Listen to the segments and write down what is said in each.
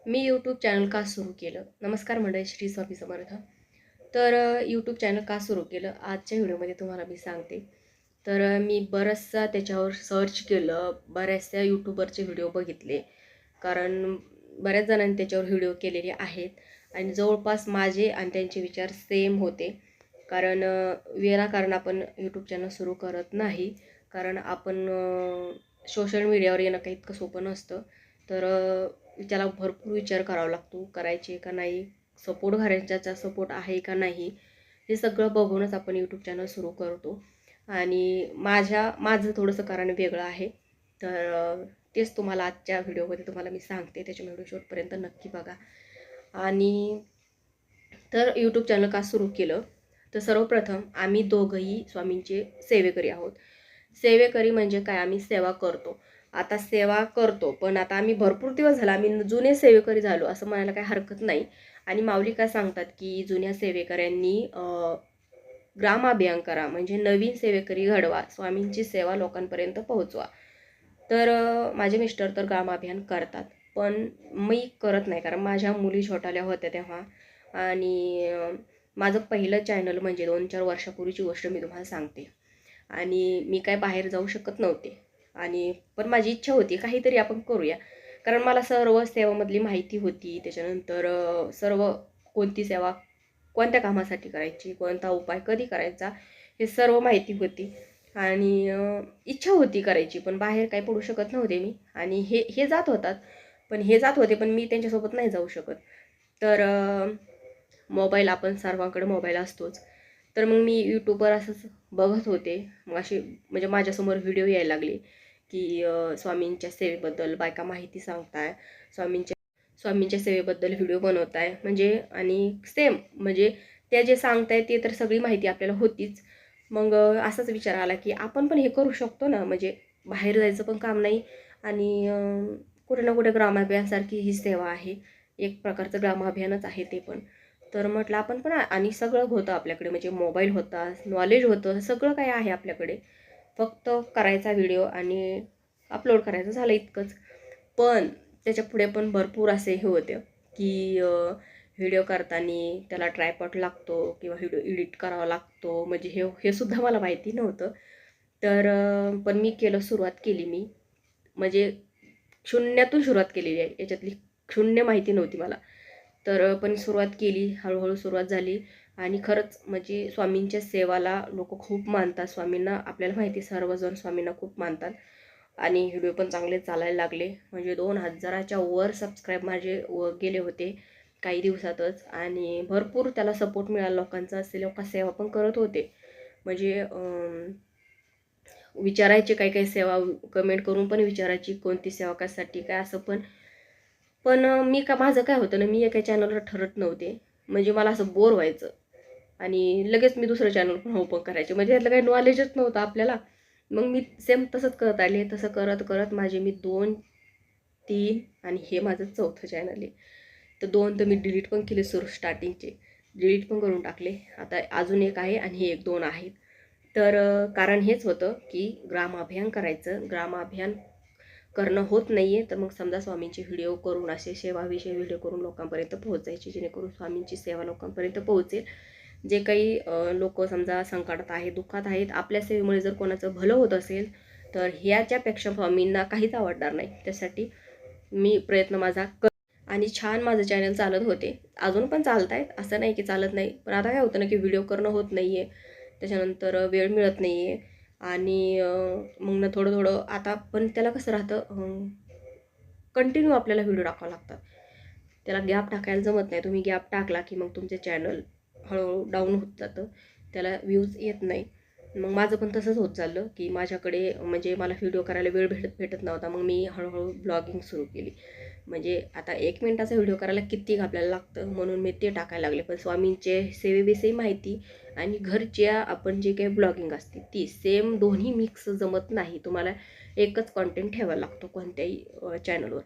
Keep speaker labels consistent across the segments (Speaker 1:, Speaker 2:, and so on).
Speaker 1: मी YouTube channel का सुरू केलं? नमस्कार मंडळी, श्री स्वामी समर्थ. तर यूट्यूब चॅनल का सुरू केलं आजच्या व्हिडिओमध्ये तुम्हाला मी सांगते. तर मी बरंचसा त्याच्यावर सर्च केलं, बऱ्याचशा यूट्यूबरचे व्हिडिओ बघितले, कारण बऱ्याच जणांनी त्याच्यावर व्हिडिओ केलेले आहेत आणि जवळपास माझे आणि त्यांचे विचार सेम होते. कारण विनाकारण आपण यूट्यूब चॅनल सुरू करत नाही, कारण आपण सोशल मीडियावर येणं काही इतकं सोपं नसतं. तर त्याला भरपूर विचार करावा लागतो, करायचे का नाही, सपोर्ट घरांच्याचा सपोर्ट आहे का नाही, हे सगळं बघूनच आपण यूट्यूब चॅनल सुरू करतो. आणि माझं थोडंसं कारण वेगळं आहे. तर तेच तुम्हाला आजच्या व्हिडिओमध्ये तुम्हाला मी सांगते, त्याच्यामुळे व्हिडिओ शेवटपर्यंत नक्की बघा. आणि तर यूट्यूब चॅनल का सुरू केलं, तर सर्वप्रथम आम्ही दोघंही स्वामींचे सेवेकरी आहोत. सेवेकरी म्हणजे काय, आम्ही सेवा करतो. आता सेवा करतो, पण आता आम्ही भरपूर दिवस झाला आम्ही जुने सेवेकरी झालो असं म्हणायला काही हरकत नाही. आणि माऊली काय सांगतात की जुन्या सेवेकऱ्यांनी ग्रामाभियान करा, म्हणजे नवीन सेवेकरी घडवा, स्वामींची सेवा लोकांपर्यंत पोहोचवा. तर माझे मिस्टर तर ग्रामाभियान करतात, पण मी करत नाही, कारण माझ्या मुली छोट्याल्या होत्या तेव्हा. आणि माझं पहिलं चॅनल म्हणजे 2-4 वर्षापूर्वीची गोष्ट मी तुम्हाला सांगते. आणि मी काय बाहेर जाऊ शकत नव्हते, आणि पण माझी इच्छा होती काहीतरी आपण करूया, कारण मला सर्व सेवामधली माहिती होती. त्याच्यानंतर सर्व कोणती सेवा कोणत्या कामासाठी करायची, कोणता उपाय कधी करायचा, हे सर्व माहिती होती. आणि इच्छा होती करायची, पण बाहेर काही पडू शकत नव्हते मी. आणि हे हे जात होतात, पण हे जात होते, पण मी त्यांच्यासोबत नाही जाऊ शकत. तर मोबाईल, आपण सर्वांकडे मोबाईल असतोच. तर मग मी यूट्यूबवर असंच बघत होते. मग असे म्हणजे माझ्यासमोर व्हिडिओ यायला लागले की स्वामींच्या सेवेबद्दल बायका माहिती सांगताय, स्वामींच्या सेवेबद्दल व्हिडिओ बनवताय, म्हणजे आणि सेम म्हणजे त्या जे सांगताय ते तर सगळी माहिती आपल्याला होतीच. मग असाच विचार आला की आपण पण हे करू शकतो ना, म्हणजे बाहेर जायचं पण काम नाही. आणि कुठे ना कुठे ग्रामाभियानसारखी ही सेवा आहे, एक प्रकारचं ग्रामाभियानच आहे ते पण. तर म्हटलं आपण पण, आणि सगळं होतं आपल्याकडे, म्हणजे मोबाईल होता, नॉलेज होतं, सगळं काय आहे आपल्याकडे, फक्त करायचा व्हिडिओ आणि अपलोड करायचं, झालं इतकंच. पण त्याच्या पुढे पण भरपूर असे हे होते की व्हिडिओ करताना त्याला ट्रायपॉड लागतो किंवा व्हिडिओ एडिट करावा लागतो, म्हणजे हे हे सुद्धा मला माहिती नव्हतं. तर पण मी सुरुवात केली मी, म्हणजे शून्यातून सुरुवात केलेली आहे, याच्यातली शून्य माहिती नव्हती मला. तर पण सुरुवात केली, हळूहळू सुरुवात झाली. आणि खरंच म्हणजे स्वामींच्या सेवाला लोक खूप मानतात, स्वामींना आपल्याला माहिती, सर्वजण स्वामींना खूप मानतात. आणि व्हिडिओ पण चांगले चालायला लागले, म्हणजे 2,000च्या वर सबस्क्राईब माझे गेले होते काही दिवसातच. आणि भरपूर त्याला सपोर्ट मिळाला लोकांचा, असे लोक सेवा पण करत होते. म्हणजे विचारायचे काही काही सेवा, कमेंट करून पण विचारायची कोणती सेवा कशासाठी काय असं. पण पण मी का, माझं काय होतं ना, मी एका चॅनलवर ठरत नव्हते, म्हणजे मला असं बोर व्हायचं आणि लगेच मी दुसरं चॅनल पण ओपन करायचे, म्हणजे त्यातलं काही नॉलेजच नव्हतं आपल्याला. मग मी सेम तसंच करत आले, तसं करत करत माझे मी 2-3 आणि हे माझं 4थं चॅनल आहे. तर 2 तर मी डिलीट पण केले, सुरू स्टार्टिंगचे डिलीट पण करून टाकले. आता अजून एक आहे आणि हे 1-2 आहेत. तर कारण हेच होतं की ग्रामाभियान करायचं, ग्रामाभियान करणं होत नाही आहे, तर मग समजा स्वामींचे व्हिडिओ करून, असे सेवाविषयी व्हिडिओ करून लोकांपर्यंत पोहोचायचे, जेणेकरून स्वामींची सेवा लोकांपर्यंत पोहोचेल. जे काही लोक समजा संकटात आहेत, दुःखात आहेत, आपल्या सेवेमुळे जर कोणाचं भलं होत असेल, तर ह्याच्यापेक्षा स्वामींना काहीच आवडणार नाही. त्यासाठी मी प्रयत्न माझा आणि छान माझं चॅनल चालत होते, अजून पण चालत आहेत, असं नाही की चालत नाही. पण आता काय होतं ना की व्हिडिओ करणं होत नाही आहे, त्याच्यानंतर वेळ मिळत नाही आहे. आणि मग ना थोडं थोडं आता, पण त्याला कसं राहतं, कंटिन्यू आपल्याला व्हिडिओ टाकावं लागतात, त्याला गॅप टाकायला जमत नाही. तुम्ही गॅप टाकला की मग तुमचे चॅनल हळूहळू डाऊन होत जातं, त्याला व्ह्यूज येत नाही. मग माझं पण तसंच होत चाललं की माझ्याकडे म्हणजे मला व्हिडिओ करायला वेळ भेटत नव्हता. मग मी हळूहळू ब्लॉगिंग सुरू केली, म्हणजे आता 1 मिनिटाचा व्हिडिओ करायला किती आपल्याला लागतं, म्हणून मी ते टाकायला लागले. पण स्वामींचे सेवेविषयी माहिती आणि घरच्या आपण जे काही ब्लॉगिंग असते ती सेम, दोन्ही मिक्स जमत नाही, तुम्हाला एकच कॉन्टेंट ठेवायला लागतो कोणत्याही चॅनलवर.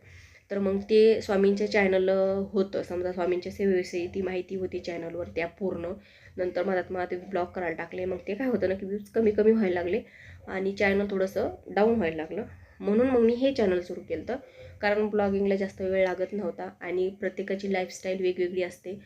Speaker 1: तर मग ते स्वामींच्या चॅनल होतं, समजा स्वामींच्या सेवेविषयी ती माहिती होती चॅनलवर त्या पूर्ण. नंतर मला ते ब्लॉग करायला टाकले, मग ते काय होतं ना की व्ह्यूज कमी कमी व्हायला लागले आणि चॅनल थोडंसं डाऊन व्हायला लागलं. म्हणून मग मी हे चॅनल सुरू केलं होतं. कारण ब्लॉगिंगला जास्त वेळ लागत नव्हता आणि प्रत्येकाची लाईफस्टाईल वेगवेगळी असते.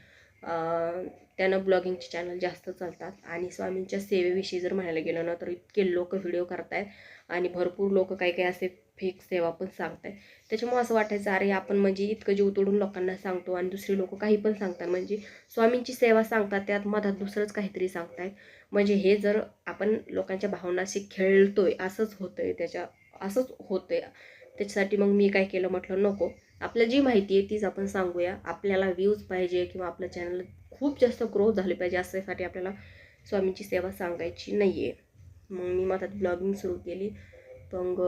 Speaker 1: त्यानं ब्लॉगिंगचे चॅनल जास्त चालतात. आणि स्वामींच्या सेवेविषयी जर म्हणायला गेलं ना तर इतके लोक व्हिडिओ करतायत आणि भरपूर लोक काही काही असे फेक सेवा पण सांगतायत. त्याच्यामुळे असं वाटायचं अरे आपण म्हणजे इतकं जीव तोडून लोकांना सांगतो आणि दुसरे लोक काही पण सांगतात, म्हणजे स्वामींची सेवा सांगतात त्यात मधात दुसरंच काहीतरी सांगतायत. म्हणजे हे जर आपण लोकांच्या भावनाशी खेळतोय असंच होतंय. त्याच्यासाठी मग मी काय केलं, म्हटलं नको, आपल्याला जी माहिती आहे तीच आपण सांगूया. आपल्याला व्ह्यूज पाहिजे किंवा आपलं चॅनल खूप जास्त ग्रो झाले पाहिजे अशासाठी आपल्याला स्वामींची सेवा सांगायची नाही आहे. मग मी मधात ब्लॉगिंग सुरू केली. मग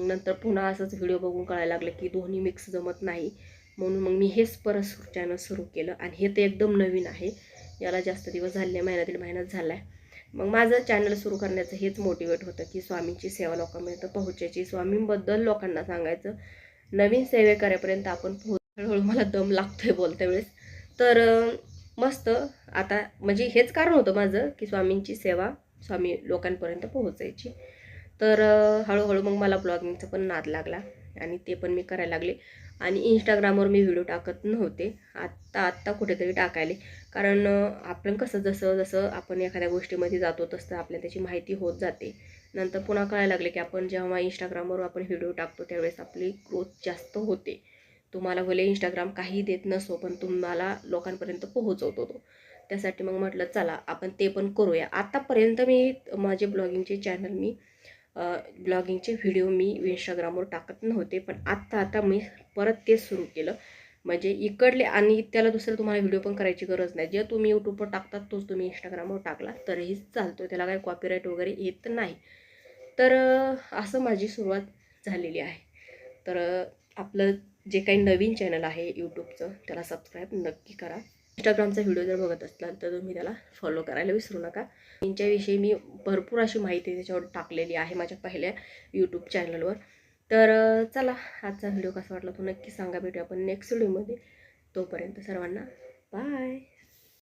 Speaker 1: नंतर पुन्हा असंच व्हिडिओ बघून कळायला लागलं की दोन्ही मिक्स जमत नाही. म्हणून मग मी हेच परत चॅनल सुरू केलं आणि हे तर एकदम नवीन आहे. याला जास्त दिवस झाले, महिना दीड महिन्यात झाला आहे. मग माझं चॅनल सुरू करण्याचं हेच मोटिवेट होतं की स्वामींची सेवा लोकांपर्यंत पोहोचायची, स्वामींबद्दल लोकांना सांगायचं. नवीन सेवेकऱ्यापर्यंत आपण हळूहळू मला दम लागतोय बोलत्या वेळेस. तर मस्त आता म्हणजे हेच कारण होतं माझं की स्वामींची सेवा स्वामी लोकांपर्यंत पोहोचायची. तर हळूहळू मग मला ब्लॉगिंगचा पण नाद लागला आणि ते पण मी करायला लागले. आणि इंस्टाग्रामवर मी व्हिडिओ टाकत नव्हते, आत्ता कुठेतरी टाकायले. कारण आपण कसं जसं जसं आपण एखाद्या गोष्टीमध्ये जातो तसं आपल्याला त्याची माहिती होत जाते. नंतर पुन्हा कळायला लागले की आपण जेव्हा इंस्टाग्रामवर आपण व्हिडिओ टाकतो त्यावेळेस आपली ग्रोथ जास्त होते. तुम्हाला भले इंस्टाग्राम काही देत नसो पण तुम्हाला लोकांपर्यंत पोहोचवतो तो. त्यासाठी मग म्हटलं चला आपण ते पण करूया. आतापर्यंत मी माझे ब्लॉगिंगचे व्हिडिओ मी इंस्टाग्रामवर टाकत नव्हते, पण आता मी परत तेच सुरू केलं. म्हणजे इकडले आणि त्याला दुसरं तुम्हाला व्हिडिओ पण करायची गरज नाही. जे तुम्ही यूट्यूबवर टाकतात तोच तुम्ही इंस्टाग्रामवर टाकला तरीही चालतो, त्याला काही कॉपीराईट वगैरे येत नाही. तर असं माझी सुरुवात झालेली आहे. तर आपलं जे काही नवीन चॅनल आहे यूट्यूबचं त्याला सबस्क्राईब नक्की करा. इंस्टाग्रामचा व्हिडिओ जर बघत असलाल तर तुम्ही त्याला फॉलो करायला विसरू नका. यांच्याविषयी मी भरपूर अशी माहिती त्याच्यावर टाकलेली आहे माझ्या पहिल्या यूट्यूब चॅनलवर. तर चला आजचा व्हिडिओ कसा वाटला तो नक्की सांगा. भेटूया आपण नेक्स्ट व्हिडिओमध्ये. तोपर्यंत सर्वांना बाय.